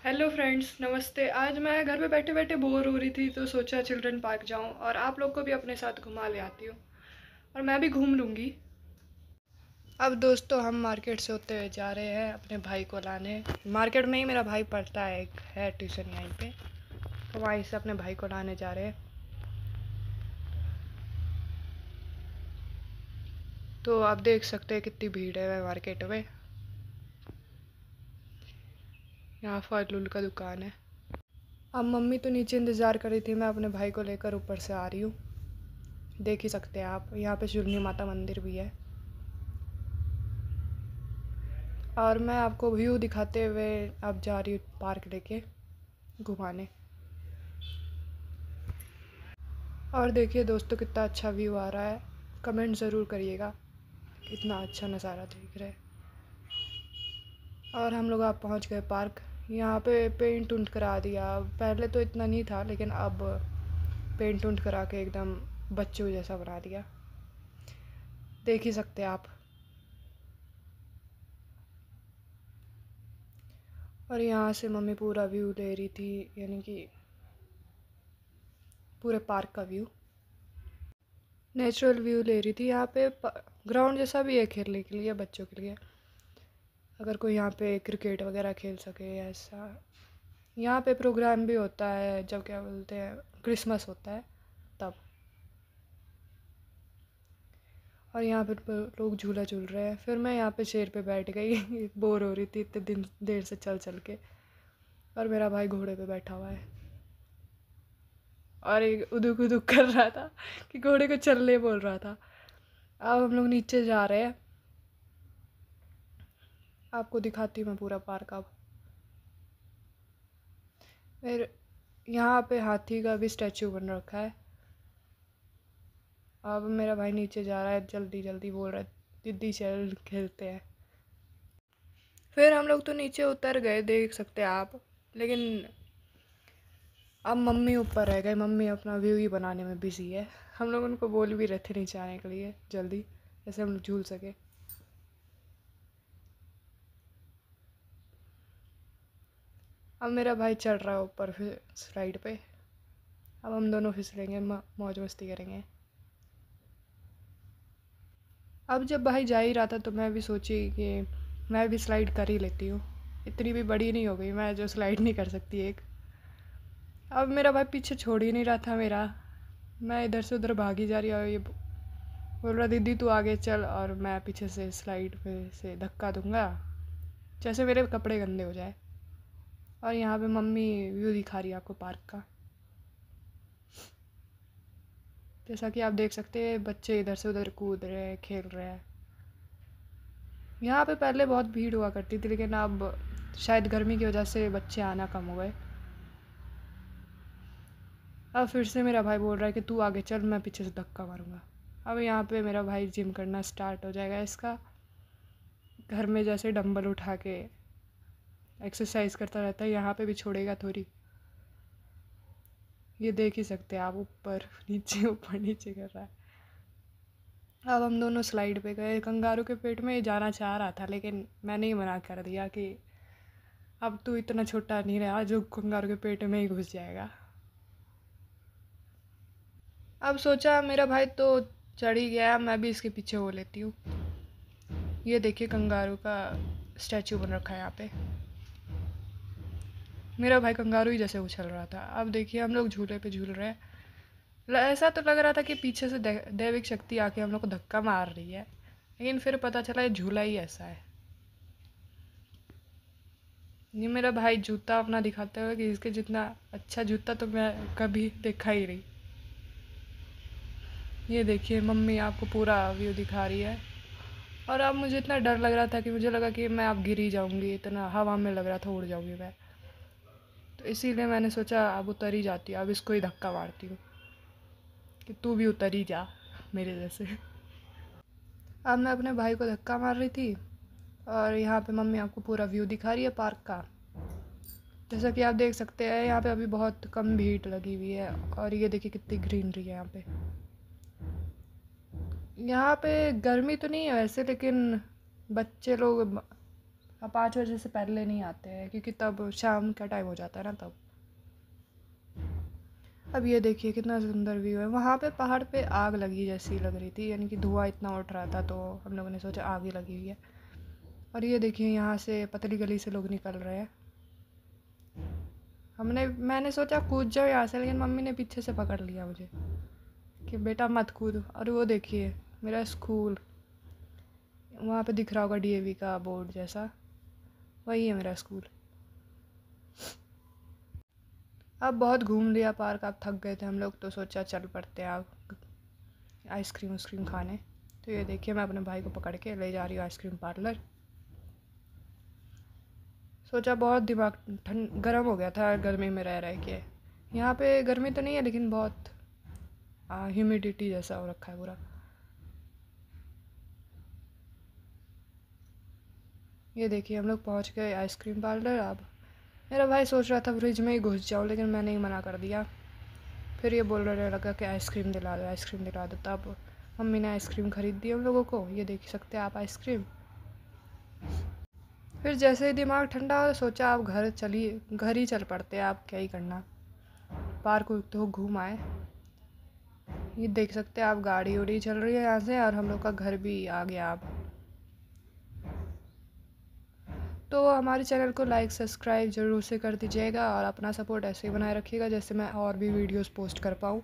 Hello friends, नमस्ते। आज मैं घर पे बैठे बैठे बोर हो रही थी तो सोचा चिल्ड्रन पार्क जाऊं और आप लोग को भी अपने साथ घुमा ले आती हूँ और मैं भी घूम लूँगी। अब दोस्तों हम मार्केट से होते हुए जा रहे हैं अपने भाई को लाने। मार्केट में ही मेरा भाई पढ़ता है, एक है ट्यूशन यहीं पे, तो वहीं से अपने भाई को लाने जा रहे हैं। तो आप देख सकते हैं कितनी भीड़ है मार्केट में। यहाँ फल उल का दुकान है। अब मम्मी तो नीचे इंतज़ार कर रही थी, मैं अपने भाई को लेकर ऊपर से आ रही हूँ। देख ही सकते हैं आप, यहाँ पे शून्य माता मंदिर भी है। और मैं आपको व्यू दिखाते हुए अब जा रही हूँ पार्क लेके घुमाने। और देखिए दोस्तों कितना अच्छा व्यू आ रहा है, कमेंट ज़रूर करिएगा कितना अच्छा नज़ारा दिख रहा है। और हम लोग अब पहुँच गए पार्क। यहाँ पे पेंट उंट करा दिया, पहले तो इतना नहीं था लेकिन अब पेंट उंट करा के एकदम बच्चों जैसा बना दिया। देख ही सकते हैं आप। और यहाँ से मम्मी पूरा व्यू ले रही थी, यानी कि पूरे पार्क का व्यू, नेचुरल व्यू ले रही थी। यहाँ पे ग्राउंड जैसा भी है खेलने के लिए बच्चों के लिए, अगर कोई यहाँ पे क्रिकेट वगैरह खेल सके ऐसा। यहाँ पे प्रोग्राम भी होता है जब क्या बोलते हैं क्रिसमस होता है तब। और यहाँ पे लोग झूला झूल रहे हैं। फिर मैं यहाँ पे चेयर पे बैठ गई बोर हो रही थी इतने दिन देर से चल चल के। और मेरा भाई घोड़े पे बैठा हुआ है और एक उदुक उदुक कर रहा था कि घोड़े को चलने बोल रहा था। अब हम लोग नीचे जा रहे हैं, आपको दिखाती हूँ मैं पूरा पार्क अब। फिर यहाँ पे हाथी का भी स्टैचू बन रखा है। अब मेरा भाई नीचे जा रहा है, जल्दी जल्दी बोल रहा है दीदी चल खेलते हैं। फिर हम लोग तो नीचे उतर गए, देख सकते हैं आप। लेकिन अब मम्मी ऊपर रह गए, मम्मी अपना व्यू ही बनाने में बिजी है। हम लोग उनको बोल भी रहे थे नीचे आने के लिए जल्दी, जैसे हम लोग झूल सके। अब मेरा भाई चढ़ रहा है ऊपर फिर स्लाइड पे। अब हम दोनों फिसलेंगे, मौज मस्ती करेंगे। अब जब भाई जा ही रहा था तो मैं भी सोची कि मैं भी स्लाइड कर ही लेती हूँ। इतनी भी बड़ी नहीं हो गई मैं जो स्लाइड नहीं कर सकती एक। अब मेरा भाई पीछे छोड़ ही नहीं रहा था मेरा, मैं इधर से उधर भागी जा रही और ये बोल रहा दीदी तू आगे चल, और मैं पीछे से स्लाइड पे से धक्का दूंगा जैसे मेरे कपड़े गंदे हो जाए। और यहाँ पे मम्मी व्यू दिखा रही है आपको पार्क का। जैसा कि आप देख सकते हैं बच्चे इधर से उधर कूद रहे हैं, खेल रहे हैं। यहाँ पे पहले बहुत भीड़ हुआ करती थी लेकिन अब शायद गर्मी की वजह से बच्चे आना कम हो गए। अब फिर से मेरा भाई बोल रहा है कि तू आगे चल, मैं पीछे से धक्का मारूंगा। अब यहाँ पे मेरा भाई जिम करना स्टार्ट हो जाएगा इसका। घर में जैसे डंबल उठा के एक्सरसाइज करता रहता है, यहाँ पे भी छोड़ेगा थोड़ी। ये देख ही सकते हैं आप, ऊपर नीचे कर रहा है। अब हम दोनों स्लाइड पे गए। कंगारू के पेट में जाना चाह रहा था लेकिन मैंने ही मना कर दिया कि अब तू इतना छोटा नहीं रहा जो कंगारू के पेट में ही घुस जाएगा। अब सोचा मेरा भाई तो चढ़ ही गया, मैं भी इसके पीछे हो लेती हूँ। ये देखिए कंगारू का स्टैचू बन रखा है यहाँ पे। मेरा भाई कंगारू ही जैसे उछल रहा था। अब देखिए हम लोग झूले पे झूल रहे हैं। ऐसा तो लग रहा था कि पीछे से दैविक शक्ति आके हम लोग को धक्का मार रही है, लेकिन फिर पता चला ये झूला ही ऐसा है। ये मेरा भाई जूता अपना दिखाते हुए कि इसके जितना अच्छा जूता तो मैं कभी देखा ही नहीं। ये देखिए मम्मी आपको पूरा व्यू दिखा रही है। और अब मुझे इतना डर लग रहा था कि मुझे लगा कि मैं अब गिर ही जाऊंगी, इतना हवा में लग रहा था उड़ जाऊंगी मैं। तो इसीलिए मैंने सोचा अब उतर ही जाती हूँ, अब इसको ही धक्का मारती हूँ कि तू भी उतर ही जा मेरे जैसे। अब मैं अपने भाई को धक्का मार रही थी और यहाँ पे मम्मी आपको पूरा व्यू दिखा रही है पार्क का। जैसा कि आप देख सकते हैं यहाँ पे अभी बहुत कम भीड़ लगी हुई है। और ये देखिए कितनी ग्रीनरी है यहाँ पे। यहाँ पे गर्मी तो नहीं है वैसे, लेकिन बच्चे लोग अब 5 बजे से पहले नहीं आते हैं क्योंकि तब शाम का टाइम हो जाता है ना तब। अब ये देखिए कितना सुंदर व्यू है। वहाँ पे पहाड़ पे आग लगी जैसी लग रही थी, यानी कि धुआं इतना उठ रहा था, तो हम लोगों ने सोचा आग ही लगी हुई है। और ये देखिए यहाँ से पतली गली से लोग निकल रहे हैं। मैंने सोचा कूद जाओ यहाँ से, लेकिन मम्मी ने पीछे से पकड़ लिया मुझे कि बेटा मत कूद। और वो देखिए मेरा स्कूल, वहाँ पे दिख रहा होगा डीएवी का बोर्ड जैसा, वही है मेरा स्कूल। अब बहुत घूम लिया पार्क, अब थक गए थे हम लोग, तो सोचा चल पड़ते हैं अब आइसक्रीम वाइसक्रीम खाने। तो ये देखिए मैं अपने भाई को पकड़ के ले जा रही हूँ आइसक्रीम पार्लर। सोचा बहुत दिमाग ठंड गर्म हो गया था गर्मी में रह रह के। यहाँ पे गर्मी तो नहीं है लेकिन बहुत ह्यूमिडिटी जैसा हो रखा है पूरा। ये देखिए हम लोग पहुँच गए आइसक्रीम पार्लर। अब मेरा भाई सोच रहा था फ्रिज में ही घुस जाओ, लेकिन मैंने ही मना कर दिया। फिर ये बोलने लगा कि आइसक्रीम दिला दो, आइसक्रीम दिला दो। तब मम्मी ने आइसक्रीम ख़रीद दी हम लोगों को, ये देख सकते हैं आप आइसक्रीम। फिर जैसे ही दिमाग ठंडा हो सोचा आप घर ही चल पड़ते हैं, आप क्या ही करना, पार्क तो घूम आए। ये देख सकते हैं आप गाड़ी उड़ी चल रही है यहाँ से, और हम लोग का घर भी आ गया अब। तो हमारे चैनल को लाइक सब्सक्राइब ज़रूर से कर दीजिएगा, और अपना सपोर्ट ऐसे ही बनाए रखिएगा जैसे मैं और भी वीडियोस पोस्ट कर पाऊँ।